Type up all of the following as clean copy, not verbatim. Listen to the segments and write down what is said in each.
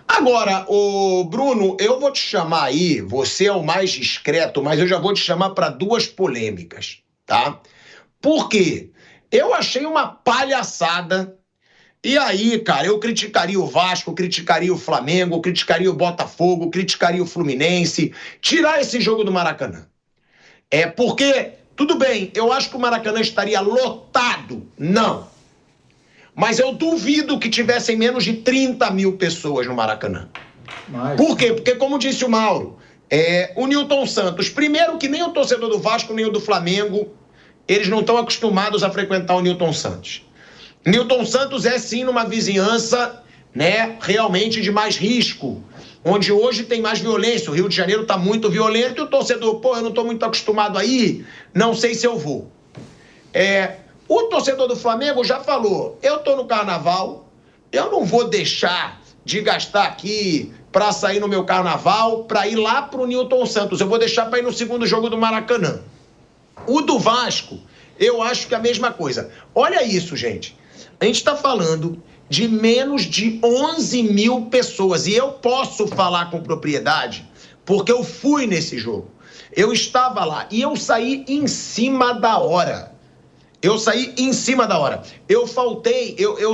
Agora, o Bruno, eu vou te chamar aí, você é o mais discreto, mas eu já vou te chamar para duas polêmicas, tá? Por quê? Eu achei uma palhaçada. E aí, cara, eu criticaria o Vasco, criticaria o Flamengo, criticaria o Botafogo, criticaria o Fluminense, tirar esse jogo do Maracanã. Porque, tudo bem, eu acho que o Maracanã estaria lotado. Não. Mas eu duvido que tivessem menos de 30 mil pessoas no Maracanã. Por quê? Porque, como disse o Mauro, o Nilton Santos, primeiro que nem o torcedor do Vasco, nem o do Flamengo, eles não estão acostumados a frequentar o Nilton Santos. Nilton Santos é, sim, numa vizinhança, né, realmente de mais risco, onde hoje tem mais violência. O Rio de Janeiro está muito violento e o torcedor, eu não estou muito acostumado a ir, não sei se eu vou. O torcedor do Flamengo já falou, eu estou no carnaval, eu não vou deixar de gastar aqui para sair no meu carnaval, para ir lá para o Nilton Santos, eu vou deixar para ir no segundo jogo do Maracanã. O do Vasco, eu acho que é a mesma coisa. Olha isso, gente. A gente está falando de menos de 11 mil pessoas. E eu posso falar com propriedade, porque eu fui nesse jogo. Eu estava lá e eu saí em cima da hora. Eu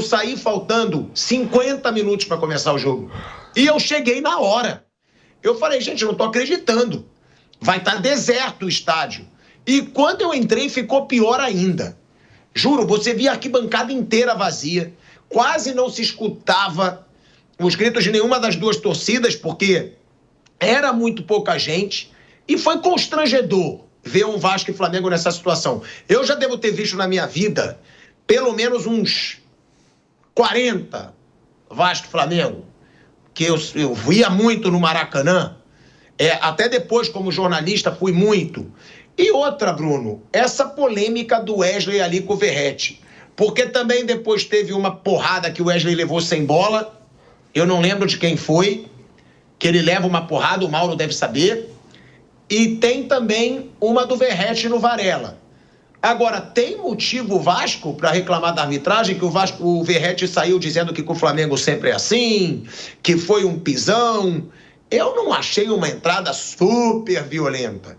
saí faltando 50 minutos para começar o jogo. E eu cheguei na hora. Eu falei, gente, eu não estou acreditando. Vai estar deserto o estádio. E quando eu entrei, ficou pior ainda. Juro, você via a arquibancada inteira vazia, quase não se escutava os gritos de nenhuma das duas torcidas, porque era muito pouca gente, e foi constrangedor ver um Vasco e Flamengo nessa situação. Eu já devo ter visto na minha vida pelo menos uns 40 Vasco e Flamengo, que eu via muito no Maracanã, até depois como jornalista fui muito. E outra, Bruno, essa polêmica do Wesley ali com o Verratti. Porque também depois teve uma porrada que o Wesley levou sem bola. Eu não lembro de quem foi. Que ele leva uma porrada, o Mauro deve saber. E tem também uma do Verratti no Varela. Agora, tem motivo o Vasco para reclamar da arbitragem? Que o Verratti saiu dizendo que com o Flamengo sempre é assim, que foi um pisão. Eu não achei uma entrada super violenta.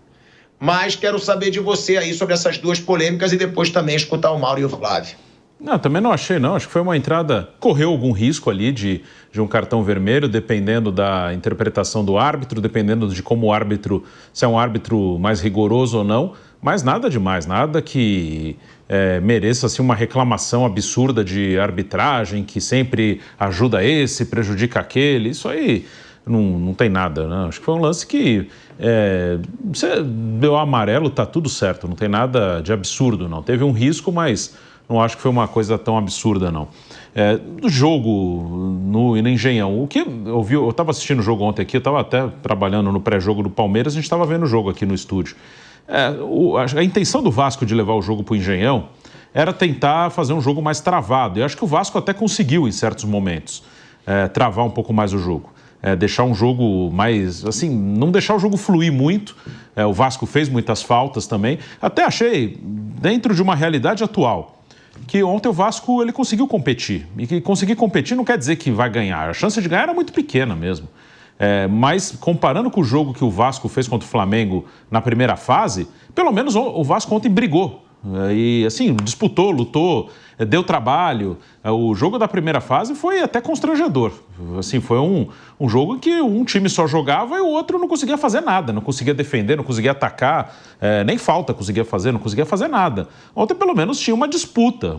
Mas quero saber de você aí sobre essas duas polêmicas e depois também escutar o Mauro e o Flávio. Não, também não achei, não. Acho que foi uma entrada... Correu algum risco ali de um cartão vermelho, dependendo da interpretação do árbitro, dependendo de como o árbitro... Se é um árbitro mais rigoroso ou não. Mas nada demais, nada que mereça assim, uma reclamação absurda de arbitragem, que sempre ajuda esse, prejudica aquele. Isso aí... Não tem nada, né? Acho que foi um lance que você deu amarelo, tá tudo certo, não tem nada de absurdo, não. Teve um risco, mas não acho que foi uma coisa tão absurda, não. Do jogo no Engenhão, o que eu estava assistindo o jogo ontem aqui, eu estava até trabalhando no pré-jogo do Palmeiras, a gente estava vendo o jogo aqui no estúdio. A intenção do Vasco de levar o jogo para o Engenhão era tentar fazer um jogo mais travado, e acho que o Vasco até conseguiu, em certos momentos, travar um pouco mais o jogo. Deixar um jogo mais, assim, não deixar o jogo fluir muito. O Vasco fez muitas faltas também. Até achei, dentro de uma realidade atual, que ontem o Vasco ele conseguiu competir. E que conseguir competir não quer dizer que vai ganhar. A chance de ganhar era muito pequena mesmo. Mas comparando com o jogo que o Vasco fez contra o Flamengo na primeira fase, pelo menos o Vasco ontem brigou. E assim, disputou, lutou, deu trabalho. O jogo da primeira fase foi até constrangedor. Assim, foi um jogo em que um time só jogava e o outro não conseguia fazer nada, não conseguia defender, não conseguia atacar, nem falta conseguia fazer, não conseguia fazer nada. Ontem pelo menos tinha uma disputa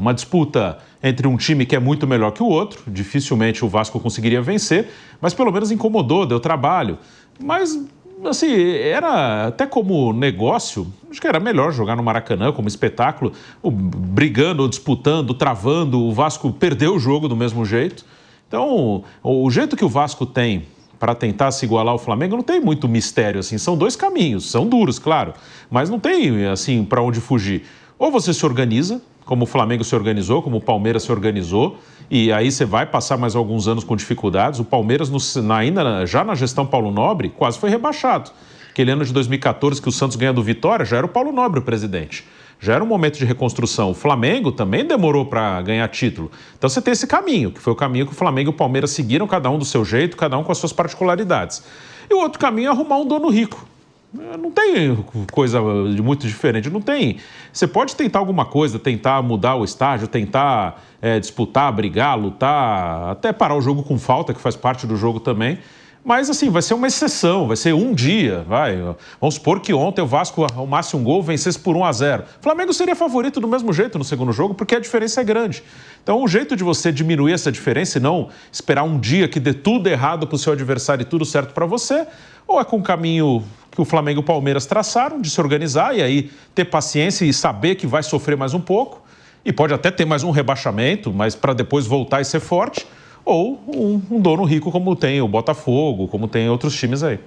entre um time que é muito melhor que o outro. Dificilmente o Vasco conseguiria vencer, mas pelo menos incomodou, deu trabalho. Mas assim, era até como negócio, acho que era melhor jogar no Maracanã como espetáculo, brigando, disputando, travando. O Vasco perdeu o jogo do mesmo jeito. Então, o jeito que o Vasco tem para tentar se igualar ao Flamengo não tem muito mistério, assim. São dois caminhos, são duros, claro, mas não tem, assim, para onde fugir. Ou você se organiza, como o Flamengo se organizou, como o Palmeiras se organizou, e aí você vai passar mais alguns anos com dificuldades. O Palmeiras, ainda já na gestão Paulo Nobre, quase foi rebaixado. Aquele ano de 2014 que o Santos ganha do Vitória, já era o Paulo Nobre o presidente. já era um momento de reconstrução. O Flamengo também demorou para ganhar título. Então você tem esse caminho, que foi o caminho que o Flamengo e o Palmeiras seguiram, cada um do seu jeito, cada um com as suas particularidades. E o outro caminho é arrumar um dono rico. Não tem coisa muito diferente, não tem. Você pode tentar alguma coisa, tentar mudar o estágio, tentar disputar, brigar, lutar, até parar o jogo com falta, que faz parte do jogo também. Mas, assim, vai ser uma exceção, vai ser um dia, vai. Vamos supor que ontem o Vasco arrumasse um gol, vencesse por 1-0. O Flamengo seria favorito do mesmo jeito no segundo jogo, porque a diferença é grande. Então, o jeito de você diminuir essa diferença e não esperar um dia que dê tudo errado para o seu adversário e tudo certo para você, ou é com o caminho que o Flamengo e o Palmeiras traçaram, de se organizar e aí ter paciência e saber que vai sofrer mais um pouco, e pode até ter mais um rebaixamento, mas para depois voltar e ser forte, ou um dono rico como tem o Botafogo, como tem outros times aí.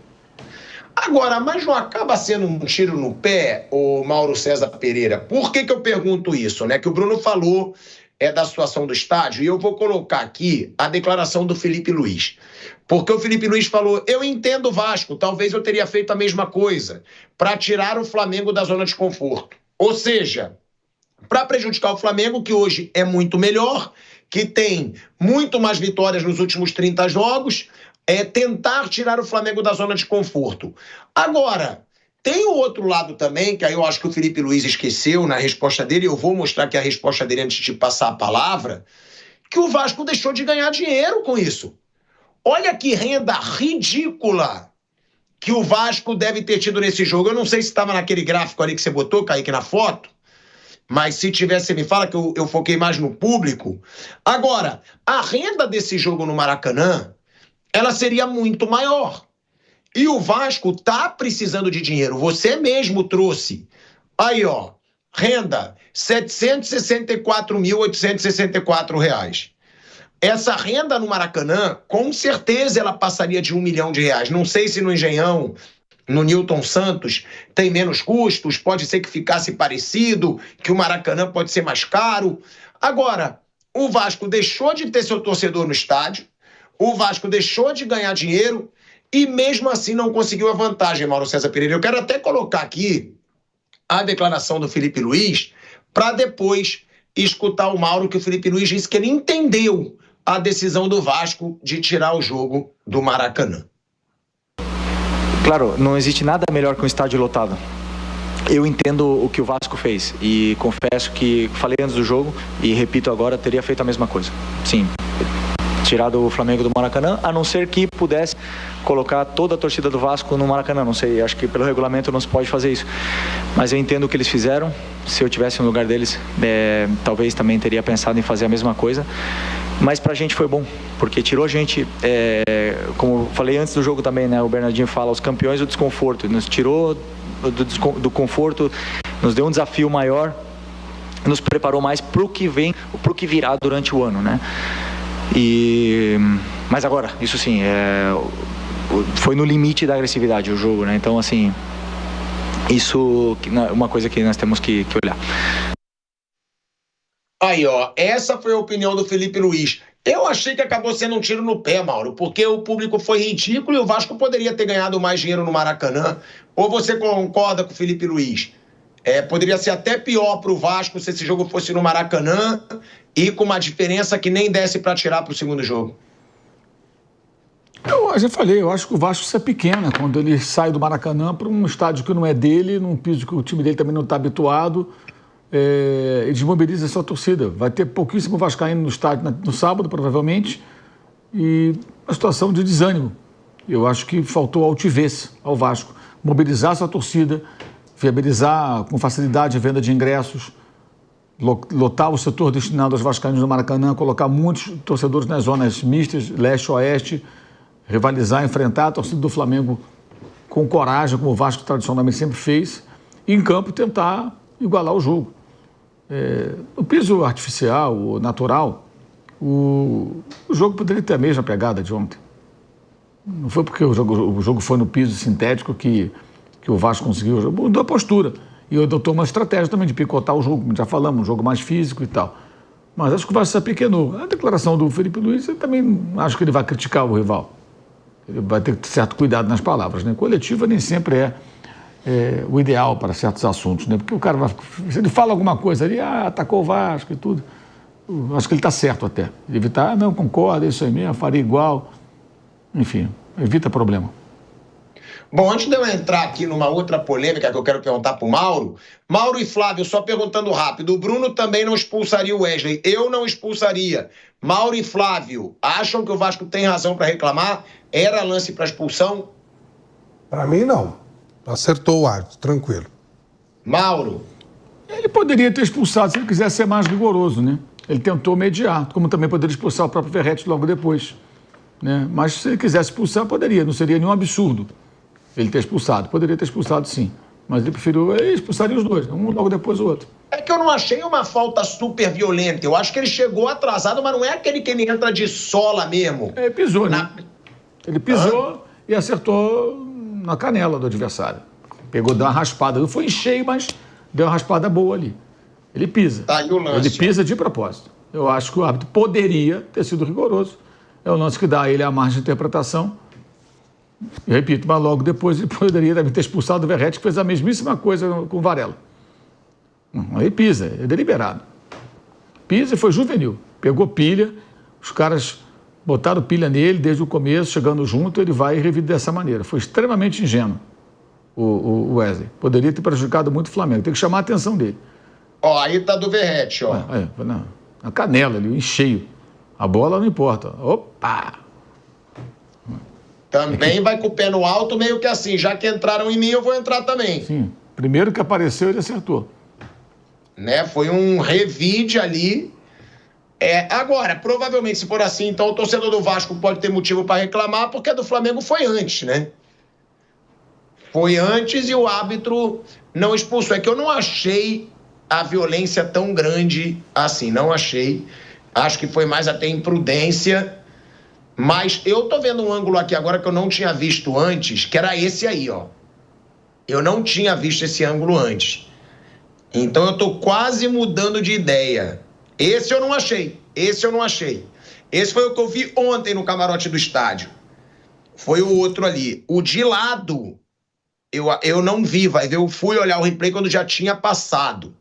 Agora, mas não acaba sendo um tiro no pé, o Mauro César Pereira? Por que eu pergunto isso, né? Que o Bruno falou da situação do estádio, e eu vou colocar aqui a declaração do Felipe Luiz. Porque o Felipe Luiz falou, eu entendo o Vasco, talvez eu teria feito a mesma coisa, para tirar o Flamengo da zona de conforto. Ou seja, para prejudicar o Flamengo, que hoje é muito melhor, que tem muito mais vitórias nos últimos 30 jogos, tentar tirar o Flamengo da zona de conforto. Agora, tem o outro lado também, que aí eu acho que o Felipe Luiz esqueceu na resposta dele, eu vou mostrar aqui a resposta dele antes de passar a palavra, que o Vasco deixou de ganhar dinheiro com isso. Olha que renda ridícula que o Vasco deve ter tido nesse jogo. Eu não sei se estava naquele gráfico ali que você botou, Kaique, na foto, mas se tivesse, você me fala, que eu foquei mais no público. Agora, a renda desse jogo no Maracanã, ela seria muito maior. E o Vasco tá precisando de dinheiro. Você mesmo trouxe. Aí, ó, renda, R$ 764.864. Essa renda no Maracanã, com certeza ela passaria de R$1 milhão. Não sei se no Engenhão, no Newton Santos, tem menos custos, pode ser que ficasse parecido, que o Maracanã pode ser mais caro. Agora, o Vasco deixou de ter seu torcedor no estádio, o Vasco deixou de ganhar dinheiro e mesmo assim não conseguiu a vantagem, Mauro César Pereira. Eu quero até colocar aqui a declaração do Felipe Luiz para depois escutar o Mauro, que o Felipe Luiz disse que ele entendeu a decisão do Vasco de tirar o jogo do Maracanã. Claro, não existe nada melhor que um estádio lotado. Eu entendo o que o Vasco fez e confesso que falei antes do jogo e repito agora, teria feito a mesma coisa. Sim, tirado o Flamengo do Maracanã, a não ser que pudesse colocar toda a torcida do Vasco no Maracanã. Não sei, acho que pelo regulamento não se pode fazer isso. Mas eu entendo o que eles fizeram. Se eu tivesse no lugar deles, talvez também teria pensado em fazer a mesma coisa. Mas pra gente foi bom, porque tirou a gente, como eu falei antes do jogo também, né? O Bernardinho fala, os campeões do desconforto. Nos tirou do conforto, nos deu um desafio maior, nos preparou mais pro que vem, pro que virá durante o ano, né? Mas agora, isso sim, foi no limite da agressividade o jogo, né? Então, assim, isso é uma coisa que nós temos que olhar. Aí, ó, essa foi a opinião do Felipe Luiz. Eu achei que acabou sendo um tiro no pé, Mauro, porque o público foi ridículo e o Vasco poderia ter ganhado mais dinheiro no Maracanã. Ou você concorda com o Felipe Luiz? Poderia ser até pior para o Vasco se esse jogo fosse no Maracanã e com uma diferença que nem desse para tirar para o segundo jogo. Eu já falei, eu acho que o Vasco isso é pequeno, quando ele sai do Maracanã para um estádio que não é dele, num piso que o time dele também não está habituado, e desmobiliza a sua torcida. Vai ter pouquíssimo vascaíno no estádio no sábado, provavelmente, e uma situação de desânimo. Eu acho que faltou altivez ao Vasco. Mobilizar a sua torcida, viabilizar com facilidade a venda de ingressos, lotar o setor destinado aos vascaínos do Maracanã, colocar muitos torcedores nas zonas mistas, leste-oeste, rivalizar, enfrentar a torcida do Flamengo com coragem, como o Vasco tradicionalmente sempre fez, e em campo tentar igualar o jogo. No piso artificial, o natural, o jogo poderia ter a mesma pegada de ontem. Não foi porque o jogo foi no piso sintético que o Vasco conseguiu. Mudou a postura. E adotou uma estratégia também de picotar o jogo, como já falamos, um jogo mais físico e tal. Mas acho que o Vasco se apequenou. A declaração do Felipe Luiz, eu também acho que ele vai criticar o rival. Ele vai ter certo cuidado nas palavras, né? Coletiva nem sempre o ideal para certos assuntos, né? Porque o cara se ele fala alguma coisa ali, atacou o Vasco e tudo, eu acho que ele está certo até. Ele evita, não, concordo, é isso aí mesmo, faria igual. Enfim, evita problema. Bom, antes de eu entrar aqui numa outra polêmica que eu quero perguntar para o Mauro e Flávio, só perguntando rápido, o Bruno também não expulsaria o Wesley, eu não expulsaria. Mauro e Flávio, acham que o Vasco tem razão para reclamar? Era lance para expulsão? Para mim, não. Acertou o árbitro, tranquilo. Mauro? Ele poderia ter expulsado se ele quisesse ser mais rigoroso, né? Ele tentou mediar, como também poderia expulsar o próprio Verratti logo depois, né? Mas se ele quisesse expulsar, poderia, não seria nenhum absurdo ele ter expulsado. Poderia ter expulsado, sim. Mas ele preferiu, ele expulsaria os dois, um logo depois o outro. É que eu não achei uma falta super violenta. Eu acho que ele chegou atrasado, mas não é aquele que ele entra de sola mesmo. Ele pisou, né? Ele pisou e acertou na canela do adversário. Pegou, deu uma raspada. Não foi em cheio, mas deu uma raspada boa ali. Ele pisa. Tá aí o lance. Ele pisa de propósito. Eu acho que o árbitro poderia ter sido rigoroso. É o lance que dá a ele a margem de interpretação. Eu repito, mas logo depois ele poderia também ter expulsado o Verratti, que fez a mesmíssima coisa com o Varela. Aí pisa, é deliberado. Pisa e foi juvenil. Pegou pilha, os caras botaram pilha nele desde o começo, chegando junto, ele vai e revide dessa maneira. Foi extremamente ingênuo o Wesley. Poderia ter prejudicado muito o Flamengo. Tem que chamar a atenção dele. Ó, aí tá do Verratti, ó. Na canela ali, em cheio. A bola não importa. Opa! Também vai com o pé no alto, meio que assim, já que entraram em mim, eu vou entrar também. Sim, primeiro que apareceu, ele acertou. Né? Foi um revide ali. Agora, provavelmente, se for assim, então o torcedor do Vasco pode ter motivo para reclamar, porque a do Flamengo foi antes, né? Foi antes e o árbitro não expulsou. É que eu não achei a violência tão grande assim, não achei. Acho que foi mais até imprudência. Mas eu tô vendo um ângulo aqui agora que eu não tinha visto antes, que era esse aí, ó. Eu não tinha visto esse ângulo antes. Então eu tô quase mudando de ideia. Esse eu não achei. Esse foi o que eu vi ontem no camarote do estádio. Foi o outro ali. O de lado, eu não vi, vai ver, eu fui olhar o replay quando já tinha passado.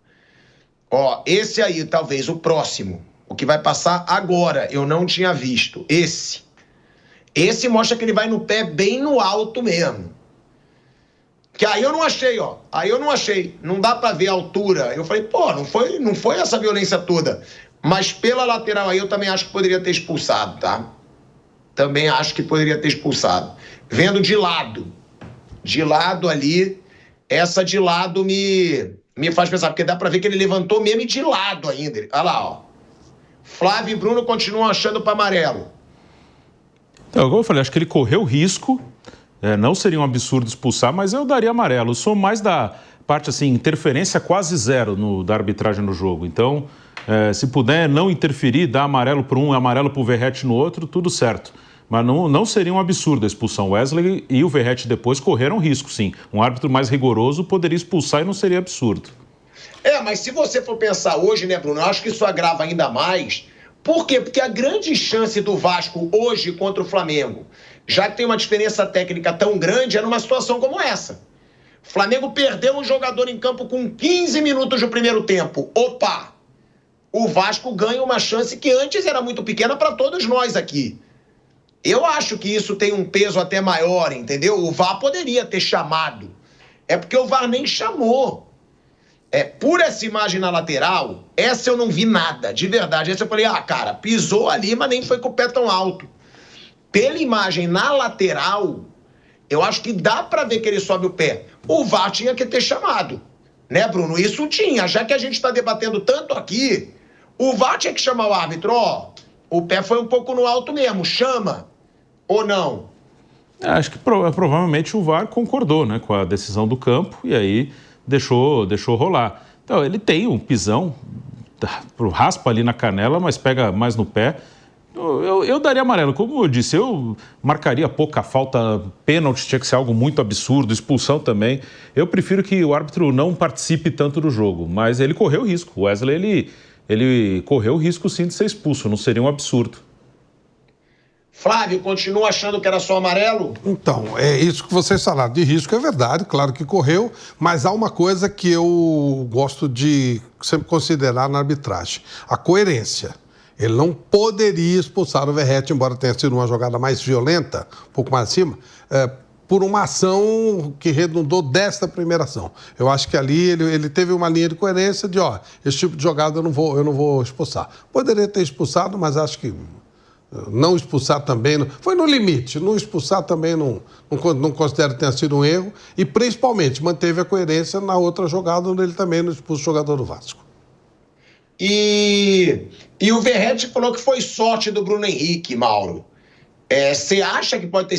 Ó, esse aí, talvez, o próximo. O que vai passar agora, eu não tinha visto. Esse mostra que ele vai no pé bem no alto mesmo. Que aí eu não achei, ó. Não dá pra ver a altura. Eu falei, pô, não foi essa violência toda. Mas pela lateral aí eu também acho que poderia ter expulsado, tá? Também acho que poderia ter expulsado. Vendo de lado ali, essa de lado me faz pensar, porque dá pra ver que ele levantou mesmo de lado ainda. Olha lá, ó. Flávio e Bruno continuam achando para amarelo. Então, como eu falei, acho que ele correu risco, não seria um absurdo expulsar, mas eu daria amarelo. Eu sou mais da parte, assim, interferência quase zero da arbitragem no jogo. Então, se puder não interferir, dar amarelo para um e amarelo para o Verratti no outro, tudo certo. Mas não seria um absurdo a expulsão. O Wesley e o Verratti depois correram risco, sim. Um árbitro mais rigoroso poderia expulsar e não seria absurdo. Mas se você for pensar hoje, né, Bruno, eu acho que isso agrava ainda mais. Por quê? Porque a grande chance do Vasco hoje contra o Flamengo, já que tem uma diferença técnica tão grande, é numa situação como essa. O Flamengo perdeu um jogador em campo com 15 minutos do primeiro tempo. Opa! O Vasco ganha uma chance que antes era muito pequena para todos nós aqui. Eu acho que isso tem um peso até maior, entendeu? O VAR poderia ter chamado. É porque o VAR nem chamou. Por essa imagem na lateral, essa eu não vi nada, de verdade. Essa eu falei, cara, pisou ali, mas nem foi com o pé tão alto. Pela imagem na lateral, eu acho que dá pra ver que ele sobe o pé. O VAR tinha que ter chamado, né, Bruno? Isso tinha, já que a gente tá debatendo tanto aqui, o VAR tinha que chamar o árbitro, o pé foi um pouco no alto mesmo, chama, ou não? Acho que provavelmente o VAR concordou, né, com a decisão do campo, e aí deixou rolar. Então, ele tem um pisão, raspa ali na canela, mas pega mais no pé. Eu daria amarelo. Como eu disse, eu marcaria pouca falta, pênalti tinha que ser algo muito absurdo, expulsão também. Eu prefiro que o árbitro não participe tanto do jogo, mas ele correu risco. O Wesley, ele correu risco sim de ser expulso, não seria um absurdo. Flávio, continua achando que era só amarelo? Então, é isso que vocês falaram de risco, é verdade, claro que correu, mas há uma coisa que eu gosto de sempre considerar na arbitragem, a coerência. Ele não poderia expulsar o Verratti, embora tenha sido uma jogada mais violenta, um pouco mais acima, por uma ação que redundou desta primeira ação. Eu acho que ali ele teve uma linha de coerência de, esse tipo de jogada eu não vou expulsar. Poderia ter expulsado, mas acho que não expulsar também... Foi no limite. Não expulsar também não considero que tenha sido um erro. E, principalmente, manteve a coerência na outra jogada, onde ele também não expulsa o jogador do Vasco. E o Verratti falou que foi sorte do Bruno Henrique, Mauro. Você acha que pode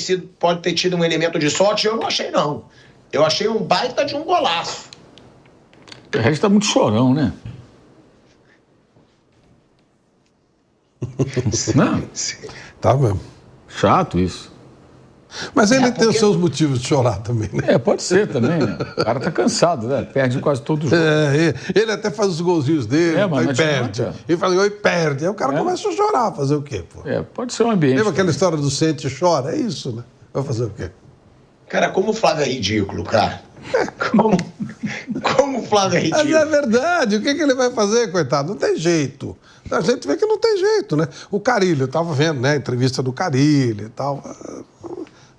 ter tido um elemento de sorte? Eu não achei, não. Eu achei um baita de um golaço. O Verratti tá muito chorão, né? Não? Tá mesmo. Chato isso. Mas ele tem os seus motivos de chorar também, né? Pode ser também, né? O cara tá cansado, né? Perde quase todos os jogos. Ele até faz os golzinhos dele, mas aí perde. Ele fala, perde. Aí o cara começa a chorar, fazer o quê, pô? Pode ser um ambiente. Lembra aquela história do sente e chora? É isso, né? Vai fazer o quê? Cara, como o Flávio é ridículo, cara. Como o Flávio é ridículo. Mas é verdade. O que ele vai fazer, coitado? Não tem jeito. A gente vê que não tem jeito, né? O Carille, eu tava vendo, né? A entrevista do Carille e tal.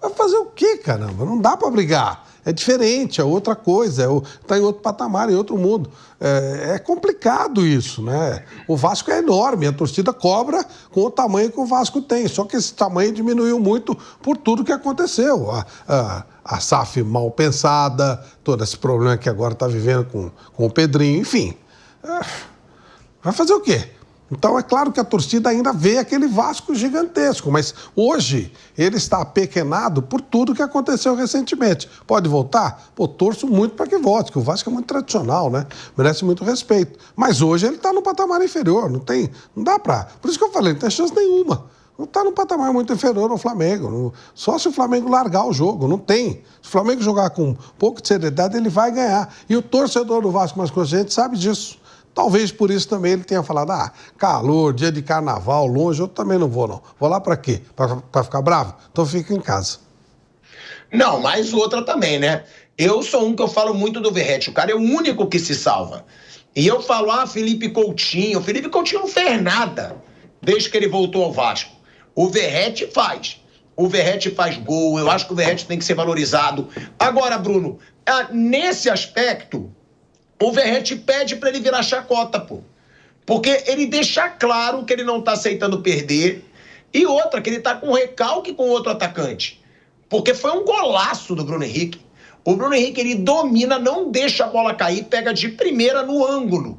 Vai fazer o quê, caramba? Não dá para brigar. É diferente, é outra coisa, está em outro patamar, em outro mundo. É complicado isso, né? O Vasco é enorme, a torcida cobra com o tamanho que o Vasco tem, só que esse tamanho diminuiu muito por tudo que aconteceu. A SAF mal pensada, todo esse problema que agora está vivendo com o Pedrinho, enfim. Vai fazer o quê? Então, é claro que a torcida ainda vê aquele Vasco gigantesco, mas hoje ele está apequenado por tudo que aconteceu recentemente. Pode voltar? Pô, torço muito para que volte, porque o Vasco é muito tradicional, né? Merece muito respeito. Mas hoje ele está no patamar inferior, não dá para... Por isso que eu falei, não tem chance nenhuma. Não está no patamar muito inferior ao Flamengo. Só se o Flamengo largar o jogo, não tem. Se o Flamengo jogar com um pouco de seriedade, ele vai ganhar. E o torcedor do Vasco mais consciente sabe disso. Talvez por isso também ele tenha falado, calor, dia de carnaval, longe, eu também não vou, não. Vou lá pra quê? Pra ficar bravo? Então fica em casa. Não, mas outra também, né? Eu sou um que eu falo muito do Verratti, o cara é o único que se salva. E eu falo, Felipe Coutinho não fez nada desde que ele voltou ao Vasco. O Verratti faz. O Verratti faz gol, eu acho que o Verratti tem que ser valorizado. Agora, Bruno, nesse aspecto... O Verratti pede para ele virar chacota, pô. Porque ele deixa claro que ele não tá aceitando perder. E outra, que ele tá com recalque com outro atacante. Porque foi um golaço do Bruno Henrique. O Bruno Henrique, ele domina, não deixa a bola cair, pega de primeira no ângulo.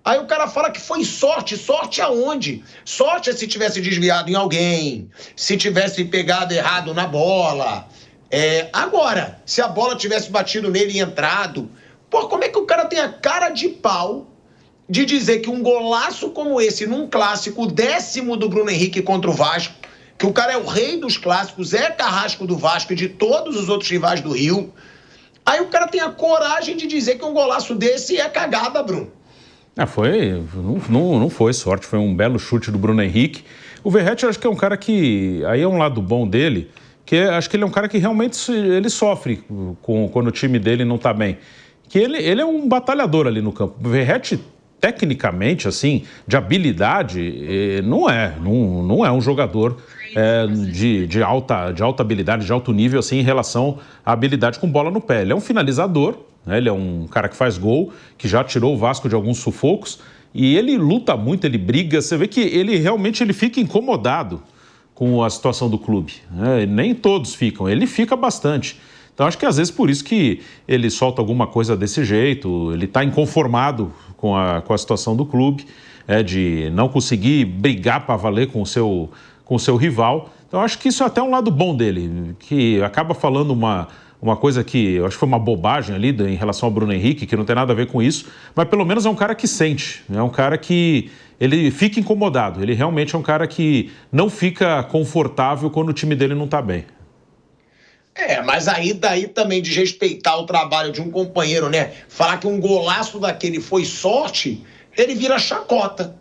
Aí o cara fala que foi sorte. Sorte aonde? Sorte é se tivesse desviado em alguém, se tivesse pegado errado na bola. Agora, se a bola tivesse batido nele e entrado... Pô, como é que o cara tem a cara de pau de dizer que um golaço como esse, num clássico, 10º do Bruno Henrique contra o Vasco, que o cara é o rei dos clássicos, é carrasco do Vasco e de todos os outros rivais do Rio, aí o cara tem a coragem de dizer que um golaço desse é cagada, Bruno. Não foi sorte, foi um belo chute do Bruno Henrique. O Verratti, eu acho que é um cara que, aí é um lado bom dele, que acho que ele é um cara que realmente ele sofre quando o time dele não tá bem. Que ele é um batalhador ali no campo. O Verratti, tecnicamente, assim, de habilidade, não é um jogador de alta habilidade, de alto nível, assim, em relação à habilidade com bola no pé. Ele é um finalizador, né? Ele é um cara que faz gol, que já tirou o Vasco de alguns sufocos, e ele luta muito, ele briga. Você vê que ele realmente fica incomodado com a situação do clube, né? Nem todos ficam, ele fica bastante. Então, acho que às vezes por isso que ele solta alguma coisa desse jeito, ele está inconformado com a situação do clube, de não conseguir brigar para valer com o seu rival. Então, acho que isso é até um lado bom dele, que acaba falando uma coisa que eu acho que foi uma bobagem ali em relação ao Bruno Henrique, que não tem nada a ver com isso, mas pelo menos é um cara que sente, é um cara que ele fica incomodado, ele realmente é um cara que não fica confortável quando o time dele não está bem. Mas aí daí também de respeitar o trabalho de um companheiro, né? Falar que um golaço daquele foi sorte, ele vira chacota,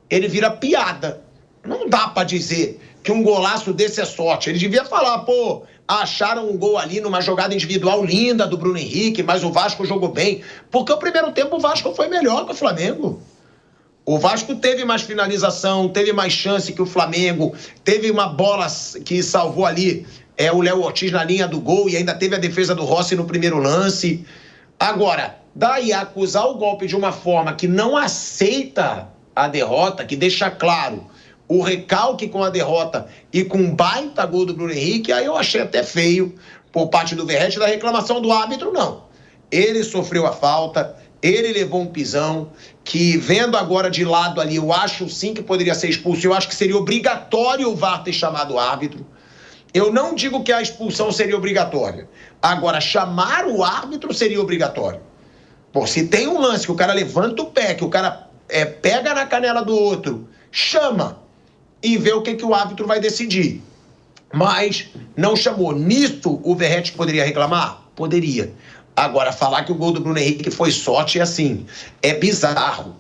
ele vira piada. Não dá pra dizer que um golaço desse é sorte. Ele devia falar, pô, acharam um gol ali numa jogada individual linda do Bruno Henrique, mas o Vasco jogou bem. Porque o primeiro tempo o Vasco foi melhor que o Flamengo. O Vasco teve mais finalização, teve mais chance que o Flamengo, teve uma bola que salvou ali o Léo Ortiz na linha do gol e ainda teve a defesa do Rossi no primeiro lance. Agora, daí a acusar o golpe de uma forma que não aceita a derrota, que deixa claro o recalque com a derrota e com um baita gol do Bruno Henrique, aí eu achei até feio por parte do Verratti. Da reclamação do árbitro, não. Ele sofreu a falta, ele levou um pisão, que vendo agora de lado ali, eu acho sim que poderia ser expulso, eu acho que seria obrigatório o VAR ter chamado o árbitro. Eu não digo que a expulsão seria obrigatória. Agora, chamar o árbitro seria obrigatório. Pô, se tem um lance que o cara levanta o pé, que o cara pega na canela do outro, chama e vê o que o árbitro vai decidir. Mas não chamou. Nisso, o Verratti poderia reclamar? Poderia. Agora, falar que o gol do Bruno Henrique foi sorte é assim, é bizarro.